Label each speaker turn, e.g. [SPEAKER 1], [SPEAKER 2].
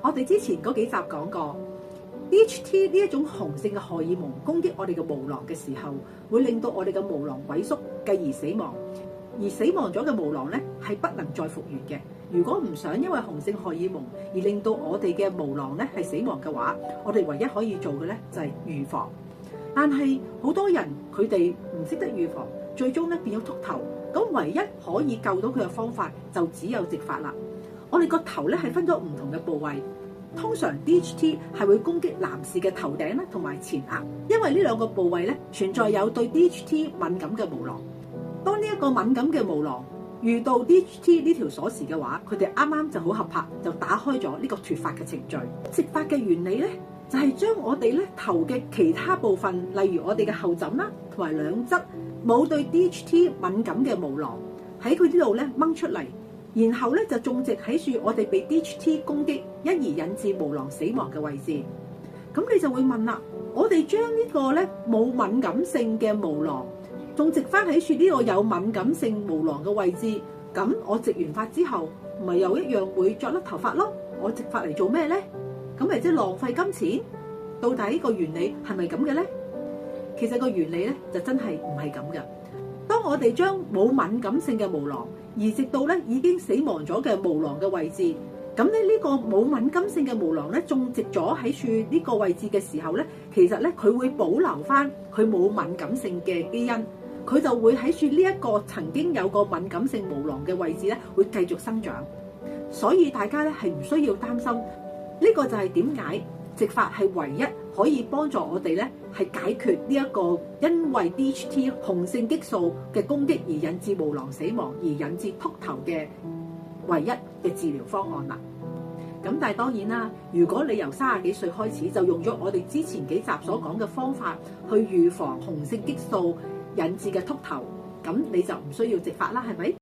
[SPEAKER 1] 我哋之前嗰幾集講過 DHT 呢一種雄性嘅荷爾蒙攻擊我哋嘅毛囊嘅時候，會令到我哋嘅毛囊萎縮，繼而死亡。而死亡咗嘅毛囊咧係不能再復原嘅。如果唔想因為雄性荷爾蒙而令到我哋嘅毛囊咧係死亡嘅話，我哋唯一可以做嘅咧就係預防。但係好多人佢哋唔識得預防，最終咧變咗禿頭。咁唯一可以救到佢嘅方法就只有植髮啦。我哋個頭咧係分咗唔同嘅部位，通常 DHT 係會攻擊男士嘅頭頂啦同埋前額，因為呢兩個部位咧存在有對 DHT 敏感嘅毛囊。當呢一個敏感嘅毛囊遇到 DHT 呢條鎖匙嘅話，佢哋啱啱就好合拍，就打開咗呢個脫髮嘅程序。植髮嘅原理咧就係將我哋咧頭嘅其他部分，例如我哋嘅後枕啦同埋兩側冇對 DHT 敏感嘅毛囊喺佢呢度咧掹出嚟，然後咧就種植喺處我哋被 DHT 攻擊因而引致毛囊死亡嘅位置。咁你就會問啦，我哋將呢個咧冇敏感性嘅毛囊種植翻喺處呢個有敏感性毛囊嘅位置，咁我植完髮之後咪又一樣會再甩頭髮咯？我植髮嚟做咩咧？咁咪即係浪費金錢？到底個原理係咪咁嘅咧？其實個原理咧就真係唔係咁嘅。當我哋將冇敏感性嘅毛囊移植到咧已經死亡咗嘅毛囊嘅位置，咁咧呢個冇敏感性嘅毛囊咧種植咗喺處呢個位置嘅時候咧，其實咧佢會保留翻佢冇敏感性嘅基因，佢就會喺處呢一個曾經有個敏感性毛囊嘅位置咧會繼續生長。所以大家咧係唔需要擔心，呢個就係點解植髮係唯一可以幫助我哋咧係解決呢一個因為 DHT 雄性激素嘅攻擊而引致毛囊死亡而引致禿頭嘅唯一嘅治療方案啦。咁但係當然啦，如果你由30幾歲開始就用咗我哋之前幾集所講嘅方法去預防雄性激素引致嘅禿頭，咁你就唔需要植髮啦，係咪？